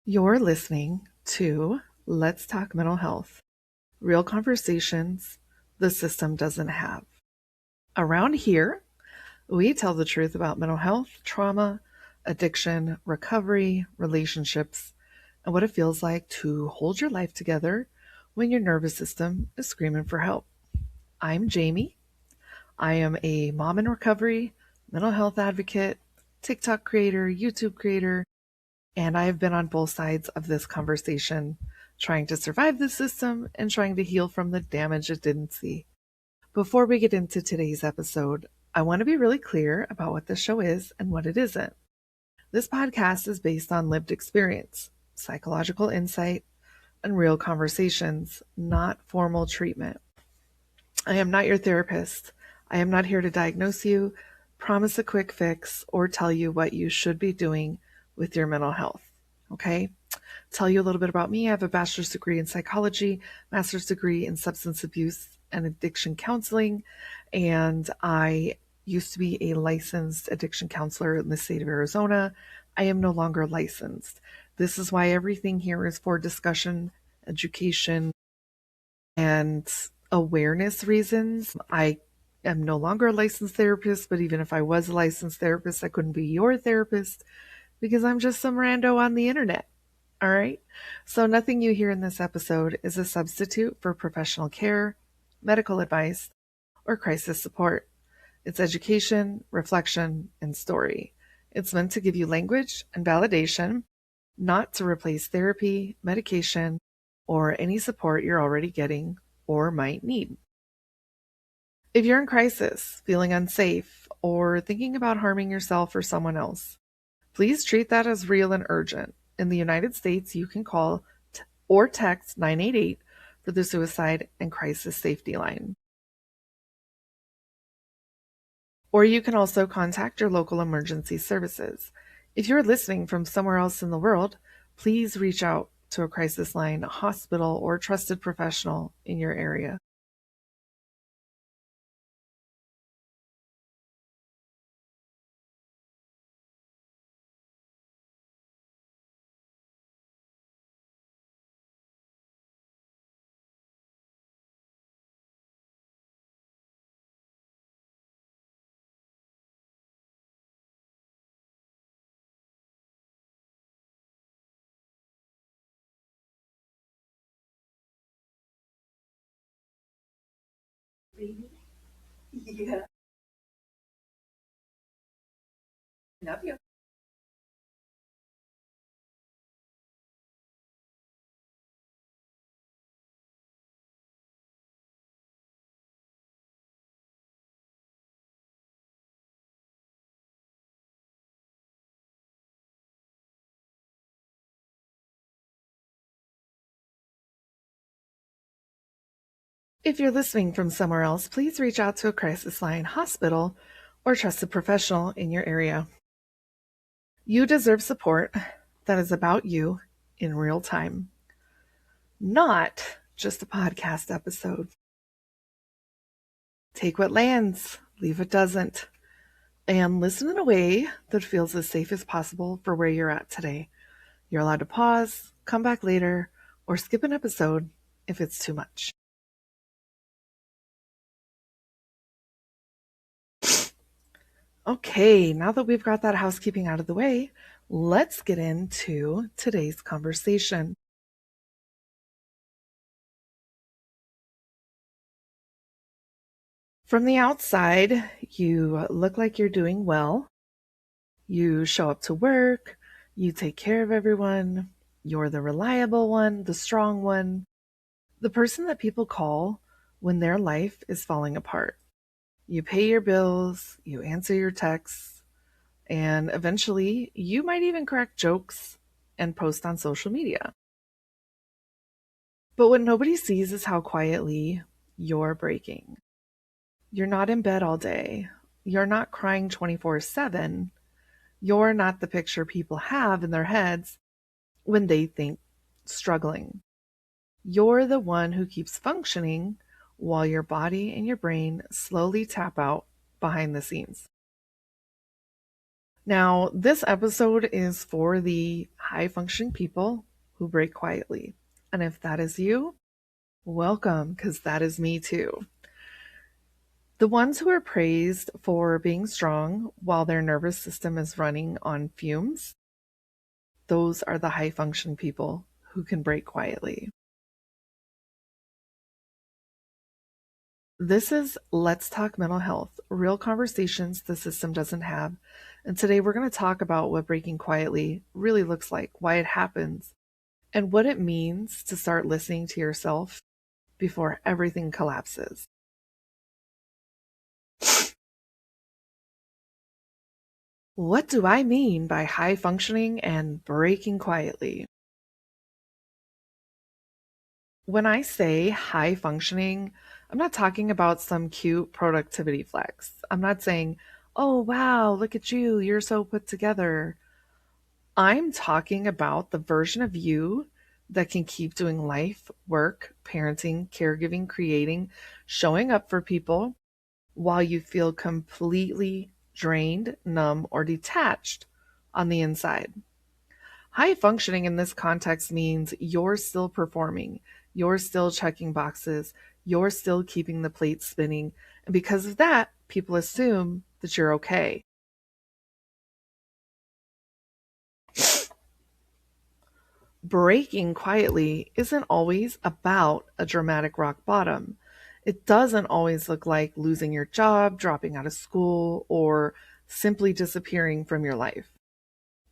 You're listening to Let's Talk Mental Health, real conversations the system doesn't have. Around here, we tell the truth about mental health, trauma, addiction, recovery, relationships, and what it feels like to hold your life together when your nervous system is screaming for help. I'm Jamie. I am a mom in recovery, mental health advocate, TikTok creator, YouTube creator, and I have been on both sides of this conversation, trying to survive the system and trying to heal from the damage it didn't see. Before we get into today's episode, I want to be really clear about what this show is and what it isn't. This podcast is based on lived experience, psychological insight, and real conversations, not formal treatment. I am not your therapist. I am not here to diagnose you, promise a quick fix, or tell you what you should be doing with your mental health. Okay? Tell you a little bit about me. I have a bachelor's degree in psychology, master's degree in substance abuse and addiction counseling, and I used to be a licensed addiction counselor in the state of Arizona. I am no longer licensed. This is why everything here is for discussion, education, and awareness reasons. I am no longer a licensed therapist, but even if I was a licensed therapist, I couldn't be your therapist because I'm just some rando on the internet. All right. So nothing you hear in this episode is a substitute for professional care, medical advice, or crisis support. It's education, reflection, and story. It's meant to give you language and validation, not to replace therapy, medication, or any support you're already getting or might need. If you're in crisis, feeling unsafe, or thinking about harming yourself or someone else, please treat that as real and urgent. In the United States, you can call or text 988 for the Suicide and Crisis Safety Line. Or you can also contact your local emergency services. If you're listening from somewhere else in the world, please reach out to a crisis line, hospital, or trusted professional in your area. Baby. Yeah. Love you. If you're listening from somewhere else, please reach out to a crisis line, hospital, or trusted professional in your area. You deserve support that is about you in real time, not just a podcast episode. Take what lands, leave what doesn't, and listen in a way that feels as safe as possible for where you're at today. You're allowed to pause, come back later, or skip an episode if it's too much. Okay, now that we've got that housekeeping out of the way, let's get into today's conversation. From the outside, you look like you're doing well. You show up to work, you take care of everyone, you're the reliable one, the strong one, the person that people call when their life is falling apart. You pay your bills, you answer your texts, and eventually you might even crack jokes and post on social media. But what nobody sees is how quietly you're breaking. You're not in bed all day. You're not crying 24/7. You're not the picture people have in their heads when they think struggling. You're the one who keeps functioning while your body and your brain slowly tap out behind the scenes. Now, this episode is for the high functioning people who break quietly. And if that is you, welcome, because that is me too. The ones who are praised for being strong while their nervous system is running on fumes, those are the high functioning people who can break quietly. This is Let's Talk Mental Health, real conversations the system doesn't have. And today we're going to talk about what breaking quietly really looks like, why it happens, and what it means to start listening to yourself before everything collapses. What do I mean by high functioning and breaking quietly? When I say high functioning, I'm not talking about some cute productivity flex. I'm not saying, oh, wow, look at you, you're so put together. I'm talking about the version of you that can keep doing life, work, parenting, caregiving, creating, showing up for people while you feel completely drained, numb, or detached on the inside. High functioning in this context means you're still performing, you're still checking boxes, you're still keeping the plate spinning. And because of that, people assume that you're okay. Breaking quietly isn't always about a dramatic rock bottom. It doesn't always look like losing your job, dropping out of school, or simply disappearing from your life.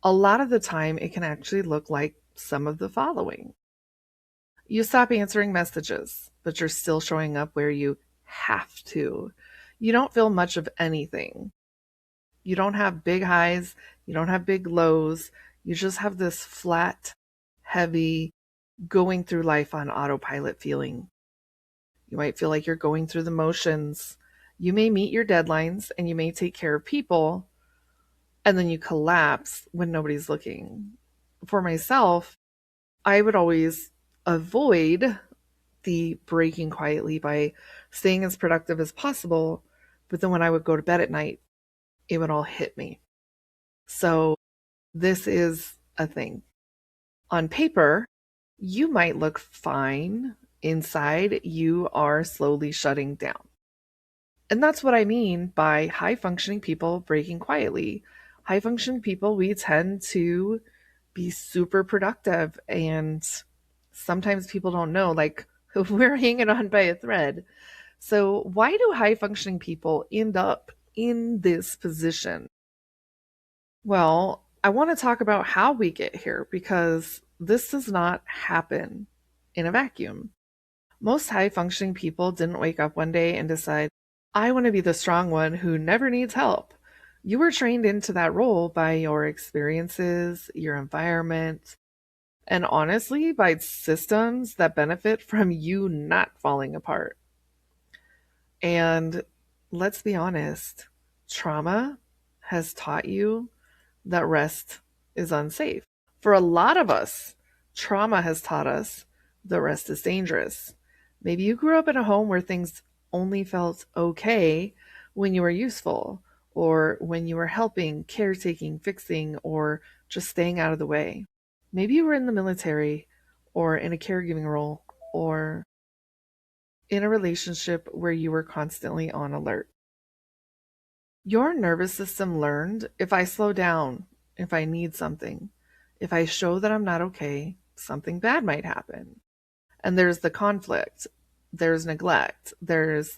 A lot of the time, it can actually look like some of the following. You stop answering messages, but you're still showing up where you have to. You don't feel much of anything. You don't have big highs, you don't have big lows. You just have this flat, heavy, going through life on autopilot feeling. You might feel like you're going through the motions. You may meet your deadlines and you may take care of people, and then you collapse when nobody's looking. For myself, I would always avoid the breaking quietly by staying as productive as possible. But then when I would go to bed at night, it would all hit me. So this is a thing. On paper, you might look fine. Inside, you are slowly shutting down. And that's what I mean by high functioning people breaking quietly. High functioning people, we tend to be super productive, and sometimes people don't know, like, we're hanging on by a thread. So, why do high functioning people end up in this position? Well, I want to talk about how we get here because this does not happen in a vacuum. Most high functioning people didn't wake up one day and decide, I want to be the strong one who never needs help. You were trained into that role by your experiences, your environment, and honestly, by systems that benefit from you not falling apart. And let's be honest, trauma has taught you that rest is unsafe. For a lot of us, trauma has taught us that rest is dangerous. Maybe you grew up in a home where things only felt okay when you were useful, or when you were helping, caretaking, fixing, or just staying out of the way. Maybe you were in the military, or in a caregiving role, or in a relationship where you were constantly on alert. Your nervous system learned, if I slow down, if I need something, if I show that I'm not okay, something bad might happen. And there's the conflict, there's neglect, there's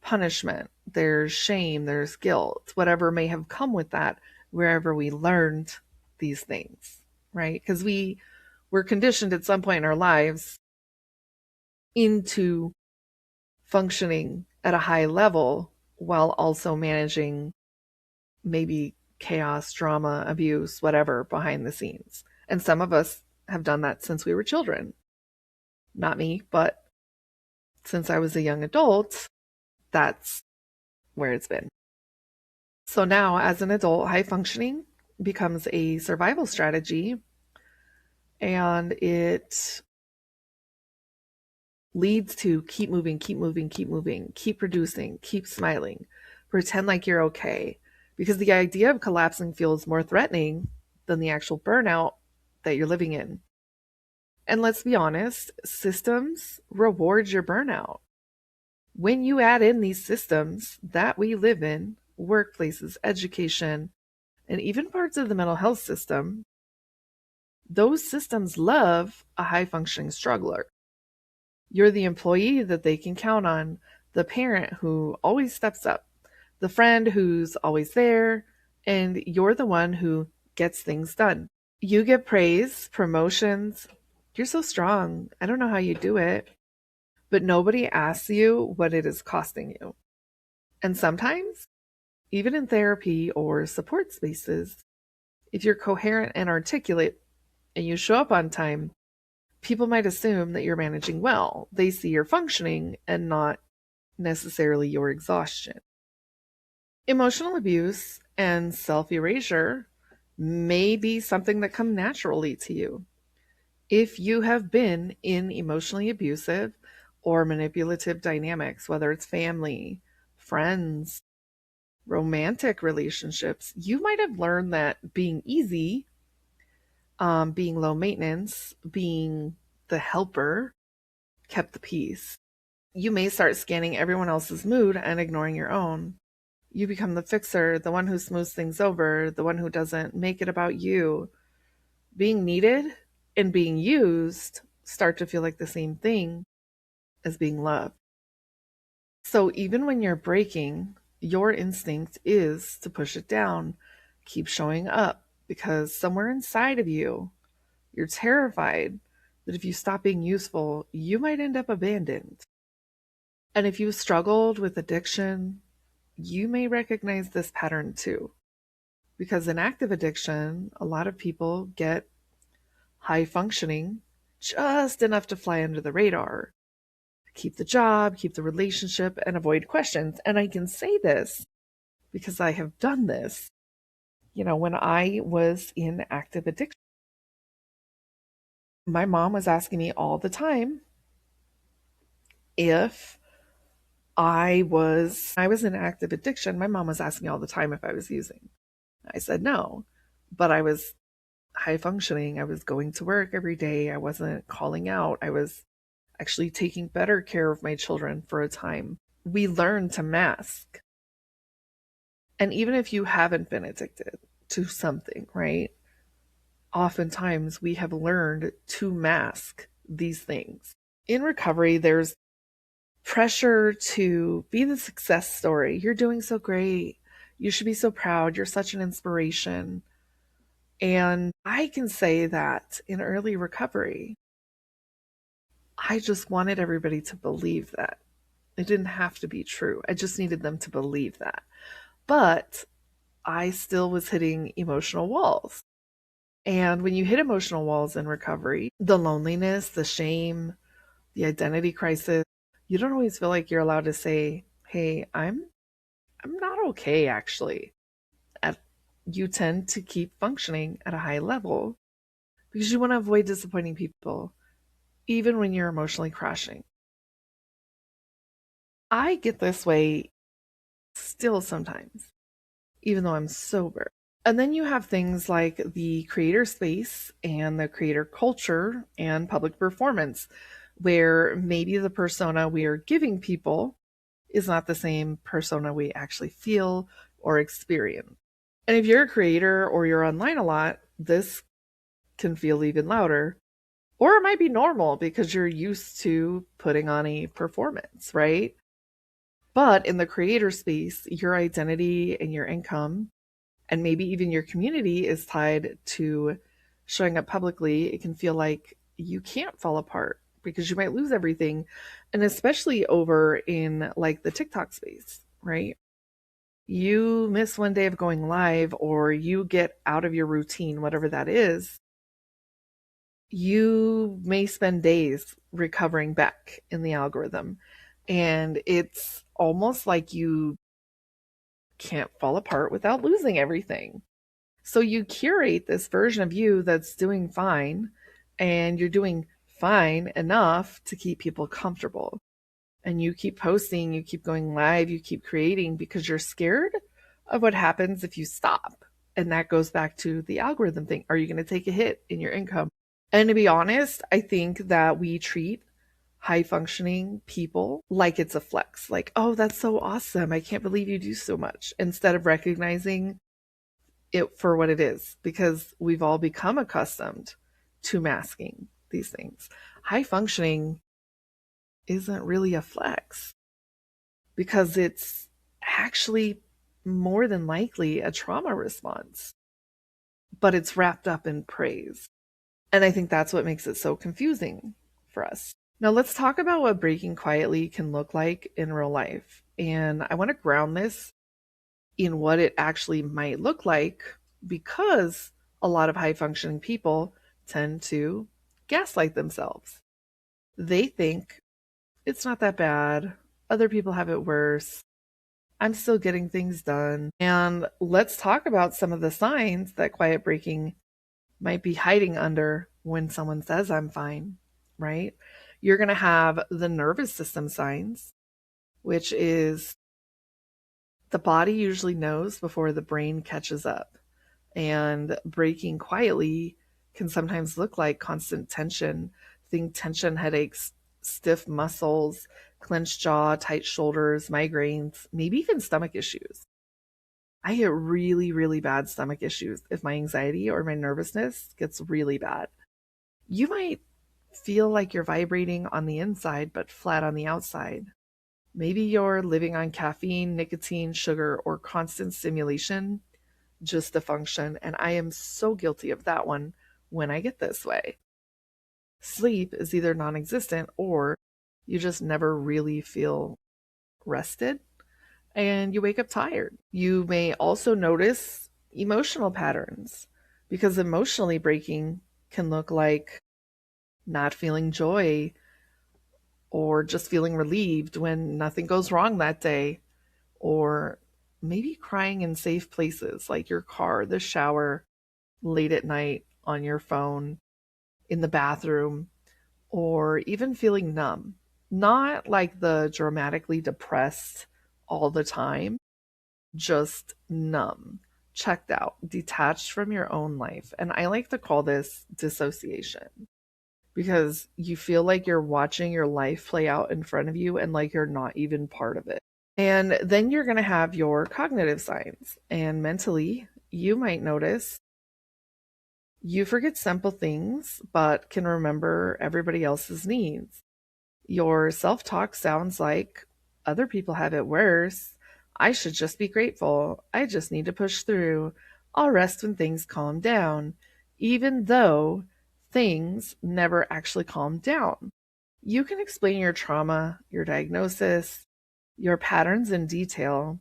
punishment, there's shame, there's guilt, whatever may have come with that, wherever we learned these things, right? Because we were conditioned at some point in our lives into functioning at a high level while also managing maybe chaos, drama, abuse, whatever behind the scenes. And some of us have done that since we were children. Not me, but since I was a young adult, that's where it's been. So now, as an adult, high functioning becomes a survival strategy, and it leads to keep moving, keep moving, keep moving, keep producing, keep smiling, pretend like you're okay, because the idea of collapsing feels more threatening than the actual burnout that you're living in. And let's be honest, systems reward your burnout. When you add in these systems that we live in, workplaces, education, and even parts of the mental health system, those systems love a high functioning struggler. You're the employee that they can count on, the parent who always steps up, the friend who's always there, and you're the one who gets things done. You get praise, promotions. You're so strong. I don't know how you do it. But nobody asks you what it is costing you. And sometimes, even in therapy or support spaces, if you're coherent and articulate and you show up on time, people might assume that you're managing well. They see your functioning and not necessarily your exhaustion. Emotional abuse and self-erasure may be something that come naturally to you. If you have been in emotionally abusive or manipulative dynamics, whether it's family, friends, romantic relationships, you might have learned that being easy, being low maintenance, being the helper kept the peace. You may start scanning everyone else's mood and ignoring your own. You become the fixer, the one who smooths things over, the one who doesn't make it about you. Being needed and being used start to feel like the same thing as being loved. So even when you're breaking, your instinct is to push it down, keep showing up, because somewhere inside of you, you're terrified that if you stop being useful, you might end up abandoned. And if you've struggled with addiction, you may recognize this pattern too. Because in active addiction, a lot of people get high functioning, just enough to fly under the radar, keep the job, keep the relationship, and avoid questions. And I can say this because I have done this. When I was in active addiction, my mom was asking me all the time if I was in active addiction. My mom was asking me all the time if I was using. I said no, but I was high functioning. I was going to work every day. I wasn't calling out. I was actually taking better care of my children for a time. We learn to mask. And even if you haven't been addicted to something, right? Oftentimes we have learned to mask these things. In recovery, there's pressure to be the success story. You're doing so great. You should be so proud. You're such an inspiration. And I can say that in early recovery, I just wanted everybody to believe that. It didn't have to be true. I just needed them to believe that. But I still was hitting emotional walls. And when you hit emotional walls in recovery, the loneliness, the shame, the identity crisis, you don't always feel like you're allowed to say, hey, I'm not okay, actually. You tend to keep functioning at a high level because you want to avoid disappointing people, even when you're emotionally crashing. I get this way still sometimes, even though I'm sober. And then you have things like the creator space and the creator culture and public performance, where maybe the persona we are giving people is not the same persona we actually feel or experience. And if you're a creator or you're online a lot, this can feel even louder. Or it might be normal because you're used to putting on a performance, right? But in the creator space, your identity and your income, and maybe even your community, is tied to showing up publicly. It can feel like you can't fall apart because you might lose everything. And especially over in like the TikTok space, right? You miss one day of going live or you get out of your routine, whatever that is, you may spend days recovering back in the algorithm. And it's almost like you can't fall apart without losing everything. So you curate this version of you that's doing fine, and you're doing fine enough to keep people comfortable. And you keep posting, you keep going live, you keep creating because you're scared of what happens if you stop. And that goes back to the algorithm thing. Are you going to take a hit in your income? And to be honest, I think that we treat high functioning people like it's a flex. Like, oh, that's so awesome. I can't believe you do so much. Instead of recognizing it for what it is, because we've all become accustomed to masking these things. High functioning isn't really a flex because it's actually more than likely a trauma response, but it's wrapped up in praise. And I think that's what makes it so confusing for us. Now, let's talk about what breaking quietly can look like in real life. And I want to ground this in what it actually might look like because a lot of high functioning people tend to gaslight themselves. They think it's not that bad. Other people have it worse. I'm still getting things done. And let's talk about some of the signs that quiet breaking might be hiding under when someone says I'm fine, right? You're going to have the nervous system signs, which is the body usually knows before the brain catches up. And breaking quietly can sometimes look like constant tension. Think tension headaches, stiff muscles, clenched jaw, tight shoulders, migraines, maybe even stomach issues. I get really, really bad stomach issues if my anxiety or my nervousness gets really bad. You might feel like you're vibrating on the inside, but flat on the outside. Maybe you're living on caffeine, nicotine, sugar, or constant stimulation just to function. And I am so guilty of that one when I get this way. Sleep is either non existent or you just never really feel rested and you wake up tired. You may also notice emotional patterns because emotionally breaking can look like not feeling joy or just feeling relieved when nothing goes wrong that day, or maybe crying in safe places like your car, the shower, late at night, on your phone, in the bathroom, or even feeling numb. Not like the dramatically depressed all the time, just numb, checked out, detached from your own life. And I like to call this dissociation because you feel like you're watching your life play out in front of you and like you're not even part of it. And then you're going to have your cognitive signs. And mentally, you might notice you forget simple things, but can remember everybody else's needs. Your self talk sounds like other people have it worse. I should just be grateful. I just need to push through. I'll rest when things calm down, even though things never actually calm down. You can explain your trauma, your diagnosis, your patterns in detail,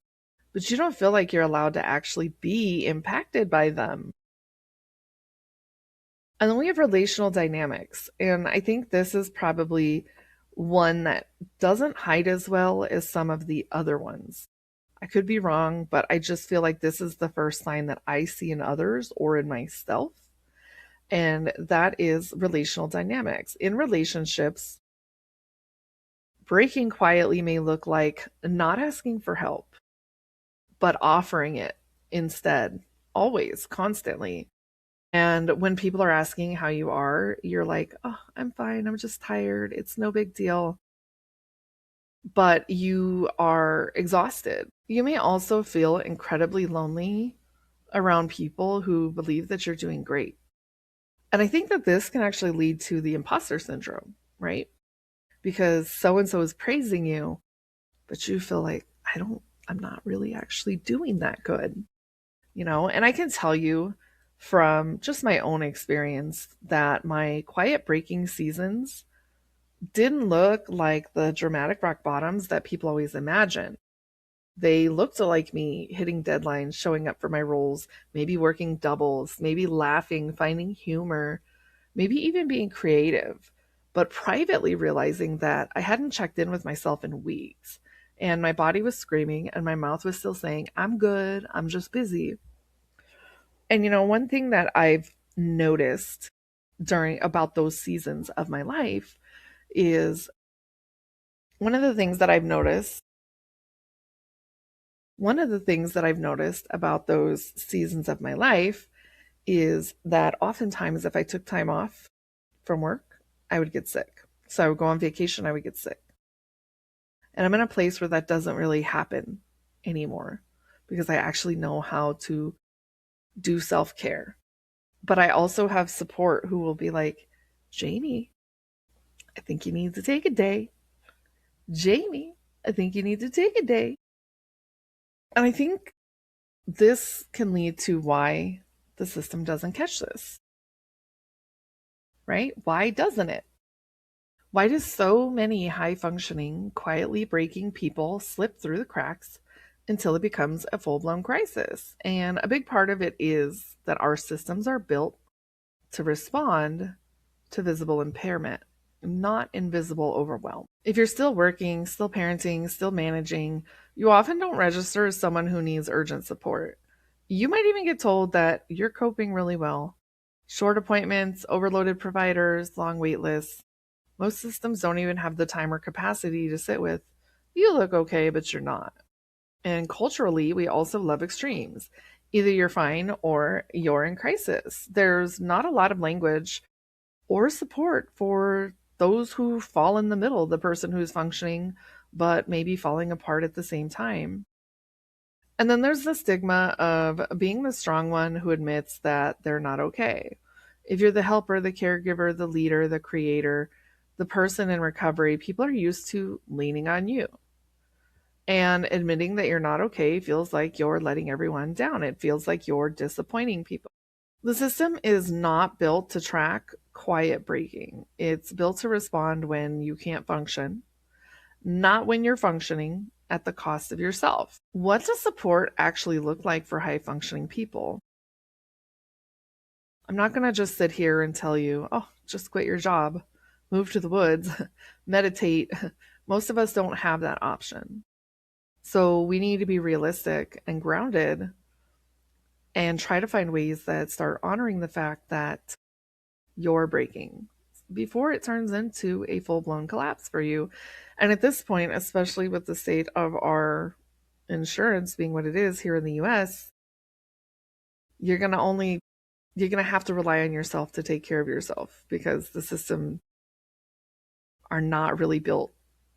but you don't feel like you're allowed to actually be impacted by them. And then we have relational dynamics. And I think this is probably one that doesn't hide as well as some of the other ones. I could be wrong, but I just feel like this is the first sign that I see in others or in myself. And that is relational dynamics. In relationships, breaking quietly may look like not asking for help, but offering it instead, always, constantly. And when people are asking how you are, you're like, oh, I'm fine. I'm just tired. It's no big deal. But you are exhausted. You may also feel incredibly lonely around people who believe that you're doing great. And I think that this can actually lead to the imposter syndrome, right? Because so and so is praising you, but you feel like, I'm not really actually doing that good, And I can tell you from just my own experience that my quiet breaking seasons didn't look like the dramatic rock bottoms that people always imagine. They looked like me hitting deadlines, showing up for my roles, maybe working doubles, maybe laughing, finding humor, maybe even being creative, but privately realizing that I hadn't checked in with myself in weeks. And my body was screaming, and my mouth was still saying, I'm good, I'm just busy. And one thing that I've noticed during about those seasons of my life is one of the things that I've noticed One of the things that I've noticed about those seasons of my life is that oftentimes if I took time off from work, I would get sick. So I would go on vacation, I would get sick. And I'm in a place where that doesn't really happen anymore because I actually know how to do self care. But I also have support who will be like, Jamie, I think you need to take a day. Jamie, I think you need to take a day. And I think this can lead to why the system doesn't catch this, right? Why doesn't it? Why do so many high functioning, quietly breaking people slip through the cracks until it becomes a full blown crisis? And a big part of it is that our systems are built to respond to visible impairment, not invisible overwhelm. If you're still working, still parenting, still managing, you often don't register as someone who needs urgent support. You might even get told that you're coping really well. Short appointments, overloaded providers, long wait lists. Most systems don't even have the time or capacity to sit with, you look okay, but you're not. And culturally, we also love extremes. Either you're fine or you're in crisis. There's not a lot of language or support for those who fall in the middle, the person who's functioning but maybe falling apart at the same time. And then there's the stigma of being the strong one who admits that they're not okay. If you're the helper, the caregiver, the leader, the creator, the person in recovery, people are used to leaning on you. And admitting that you're not okay feels like you're letting everyone down. It feels like you're disappointing people. The system is not built to track quiet breaking. It's built to respond when you can't function, not when you're functioning at the cost of yourself. What does support actually look like for high functioning people? I'm not going to just sit here and tell you, oh, just quit your job, move to the woods, meditate. Most of us don't have that option. So we need to be realistic and grounded and try to find ways that start honoring the fact that you're breaking before it turns into a full-blown collapse for you. And at this point, especially with the state of our insurance being what it is here in the US, you're going to have to rely on yourself to take care of yourself because the system are not really built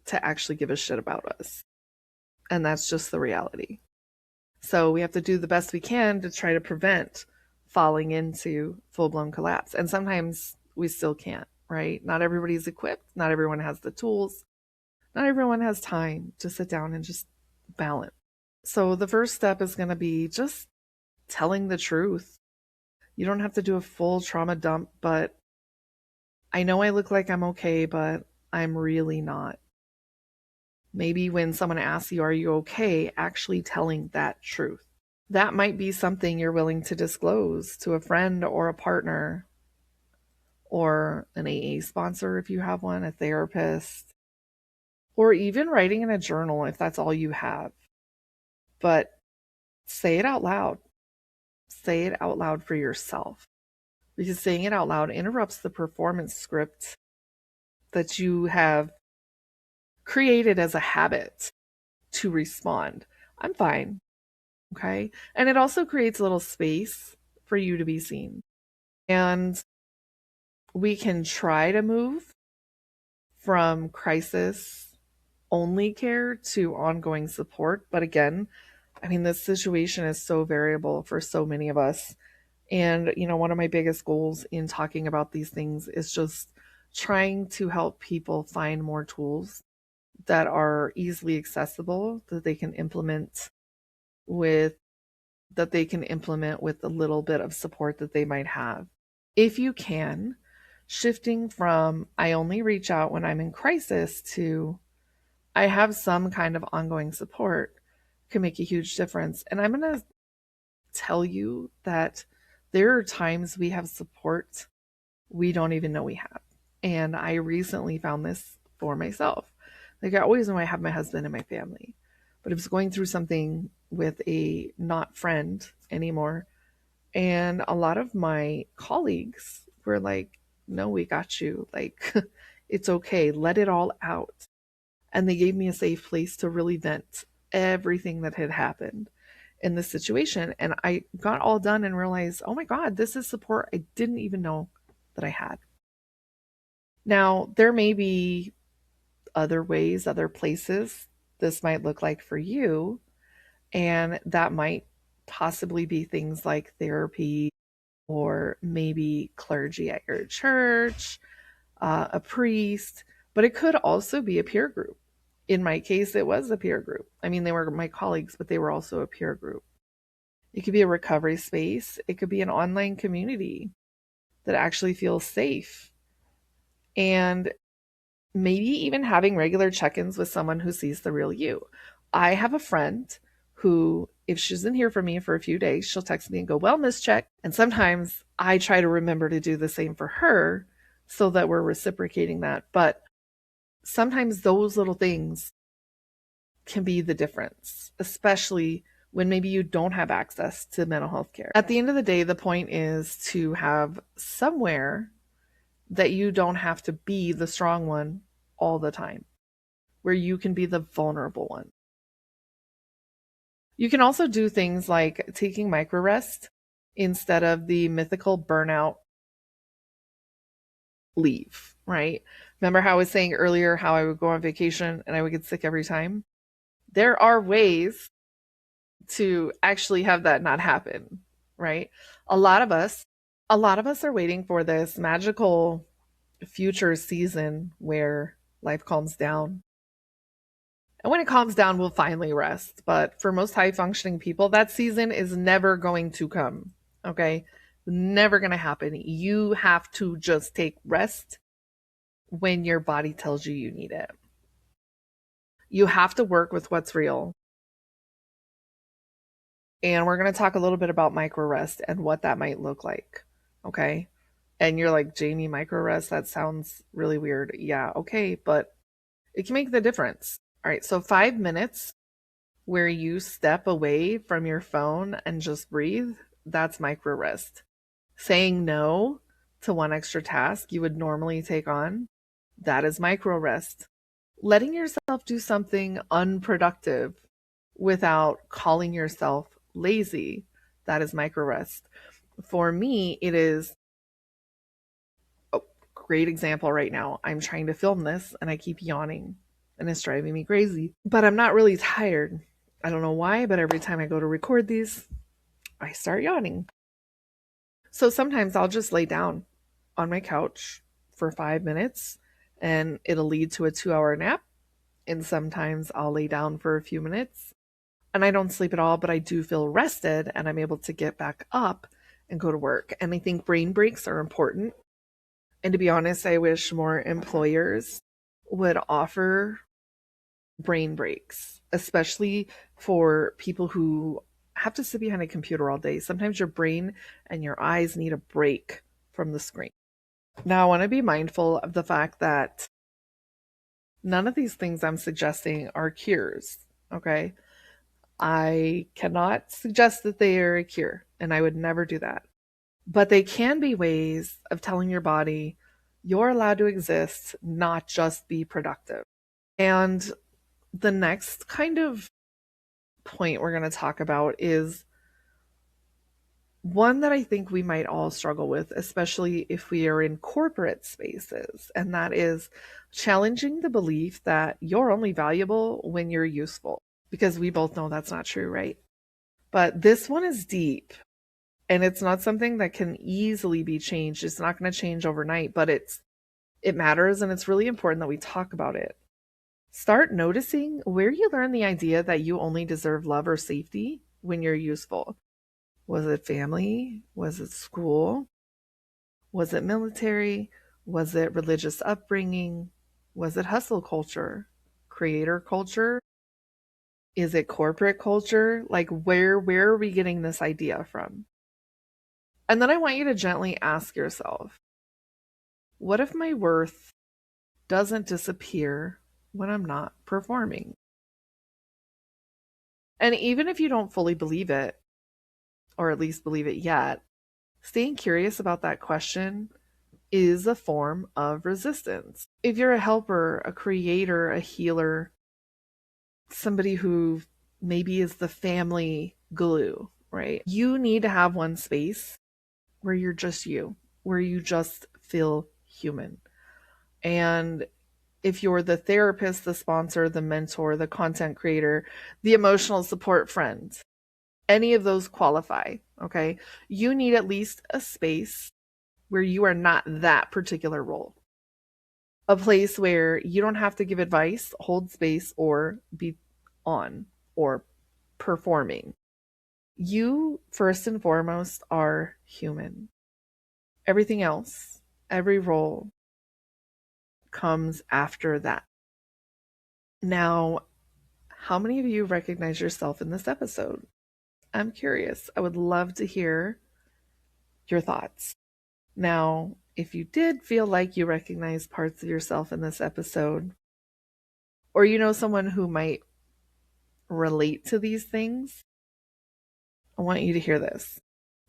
to actually give a shit about us. And that's just the reality. So we have to do the best we can to try to prevent falling into full-blown collapse. And sometimes we still can't, right? Not everybody's equipped. Not everyone has the tools. Not everyone has time to sit down and just balance. So the first step is going to be just telling the truth. You don't have to do a full trauma dump, but I know I look like I'm okay, but I'm really not. Maybe when someone asks you, are you okay? Actually telling that truth. That might be something you're willing to disclose to a friend or a partner or an AA sponsor if you have one, a therapist, or even writing in a journal if that's all you have. But say it out loud. Say it out loud for yourself because saying it out loud interrupts the performance script that you have created as a habit to respond. I'm fine. Okay. And it also creates a little space for you to be seen. And we can try to move from crisis only care to ongoing support. But again, I mean, this situation is so variable for so many of us. And, one of my biggest goals in talking about these things is just trying to help people find more tools that are easily accessible, that they can implement with a little bit of support that they might have. If you can, shifting from I only reach out when I'm in crisis to I have some kind of ongoing support can make a huge difference. And I'm going to tell you that there are times we have support we don't even know we have. And I recently found this for myself. Like I always know I have my husband and my family, but I was going through something with a not friend anymore. And a lot of my colleagues were like, no, we got you. Like, it's okay. Let it all out. And they gave me a safe place to really vent everything that had happened in this situation. And I got all done and realized, oh my God, this is support I didn't even know that I had. Now, there may be other ways, other places this might look like for you. And that might possibly be things like therapy or maybe clergy at your church, a priest, but it could also be a peer group. In my case, it was a peer group. I mean, they were my colleagues, but they were also a peer group. It could be a recovery space. It could be an online community that actually feels safe. And maybe even having regular check ins with someone who sees the real you. I have a friend who, if she doesn't hear from me for a few days, she'll text me and go, "Wellness check." And sometimes I try to remember to do the same for her so that we're reciprocating that. But sometimes those little things can be the difference, especially when maybe you don't have access to mental health care. At the end of the day, the point is to have somewhere that you don't have to be the strong one all the time, where you can be the vulnerable one. You can also do things like taking micro rest instead of the mythical burnout leave, right? Remember how I was saying earlier how I would go on vacation and I would get sick every time? There are ways to actually have that not happen, right? A lot of us, a lot of us are waiting for this magical future season where life calms down. And when it calms down, we'll finally rest. But for most high functioning people, that season is never going to come. Okay. Never going to happen. You have to just take rest when your body tells you you need it. You have to work with what's real. And we're going to talk a little bit about micro rest and what that might look like. Okay. And you're like, Jamie, micro rest, that sounds really weird. Yeah. Okay. But it can make the difference. All right. So 5 minutes where you step away from your phone and just breathe, that's micro rest. Saying no to one extra task you would normally take on, that is micro rest. Letting yourself do something unproductive without calling yourself lazy, that is micro rest. For me, it is a great example right now. I'm trying to film this and I keep yawning and it's driving me crazy, but I'm not really tired. I don't know why, but every time I go to record these, I start yawning. So sometimes I'll just lay down on my couch for 5 minutes and it'll lead to a 2 hour nap. And sometimes I'll lay down for a few minutes and I don't sleep at all, but I do feel rested and I'm able to get back up and go to work. And I think brain breaks are important. And to be honest, I wish more employers would offer brain breaks, especially for people who have to sit behind a computer all day. Sometimes your brain and your eyes need a break from the screen. Now, I want to be mindful of the fact that none of these things I'm suggesting are cures, okay? I cannot suggest that they are a cure, and I would never do that. But they can be ways of telling your body you're allowed to exist, not just be productive. And the next kind of point we're going to talk about is one that I think we might all struggle with, especially if we are in corporate spaces, and that is challenging the belief that you're only valuable when you're useful, because we both know that's not true, right? But this one is deep, and it's not something that can easily be changed. It's not going to change overnight, but it matters, and it's really important that we talk about it. Start noticing where you learn the idea that you only deserve love or safety when you're useful. Was it family? Was it school? Was it military? Was it religious upbringing? Was it hustle culture? Creator culture? Is it corporate culture? Like where are we getting this idea from? And then I want you to gently ask yourself, what if my worth doesn't disappear when I'm not performing? And even if you don't fully believe it, or at least believe it yet, staying curious about that question is a form of resistance. If you're a helper, a creator, a healer, somebody who maybe is the family glue, right? You need to have one space where you're just you, where you just feel human. And if you're the therapist, the sponsor, the mentor, the content creator, the emotional support friend, any of those qualify, okay? You need at least a space where you are not that particular role. A place where you don't have to give advice, hold space, or be on or performing. You, first and foremost, are human. Everything else, every role comes after that. Now, how many of you recognize yourself in this episode? I'm curious. I would love to hear your thoughts. Now, if you did feel like you recognize parts of yourself in this episode, or you know someone who might relate to these things, I want you to hear this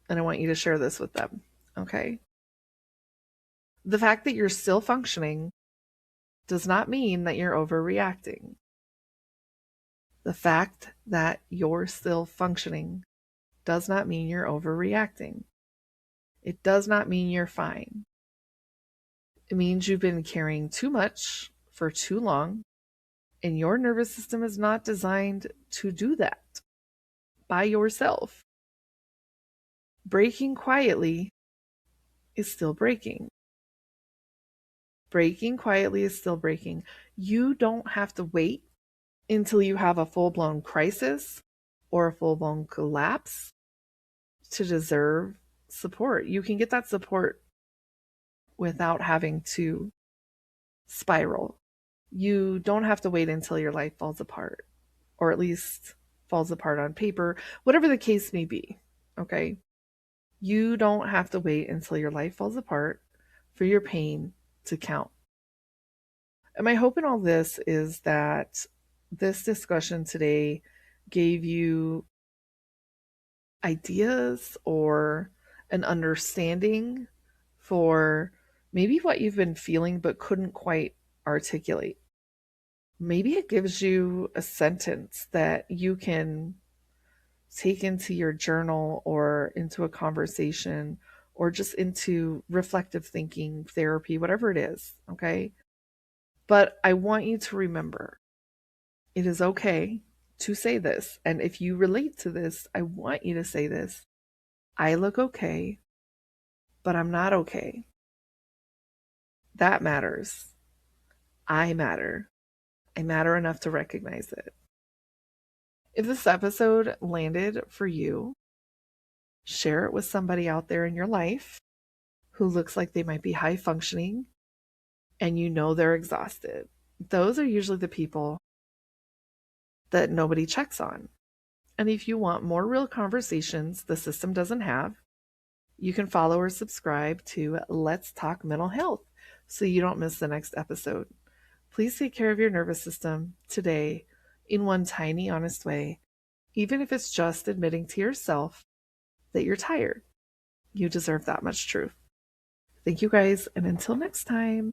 and I want you to share this with them. Okay? The fact that you're still functioning does not mean that you're overreacting. The fact that you're still functioning does not mean you're overreacting. It does not mean you're fine. It means you've been carrying too much for too long, and your nervous system is not designed to do that by yourself. Breaking quietly is still breaking. Breaking quietly is still breaking. You don't have to wait until you have a full-blown crisis or a full-blown collapse to deserve support. You can get that support without having to spiral. You don't have to wait until your life falls apart, or at least falls apart on paper, whatever the case may be. Okay? You don't have to wait until your life falls apart for your pain to count. And my hope in all this is that this discussion today gave you ideas or an understanding for maybe what you've been feeling but couldn't quite articulate. Maybe it gives you a sentence that you can take into your journal or into a conversation or just into reflective thinking, therapy, whatever it is, okay? But I want you to remember it is okay to say this. And if you relate to this, I want you to say this. I look okay, but I'm not okay. That matters. I matter. I matter enough to recognize it. If this episode landed for you, share it with somebody out there in your life who looks like they might be high functioning and you know they're exhausted. Those are usually the people that nobody checks on. And if you want more real conversations the system doesn't have, you can follow or subscribe to Let's Talk Mental Health so you don't miss the next episode. Please take care of your nervous system today in one tiny, honest way, even if it's just admitting to yourself that you're tired. You deserve that much truth. Thank you guys, and until next time.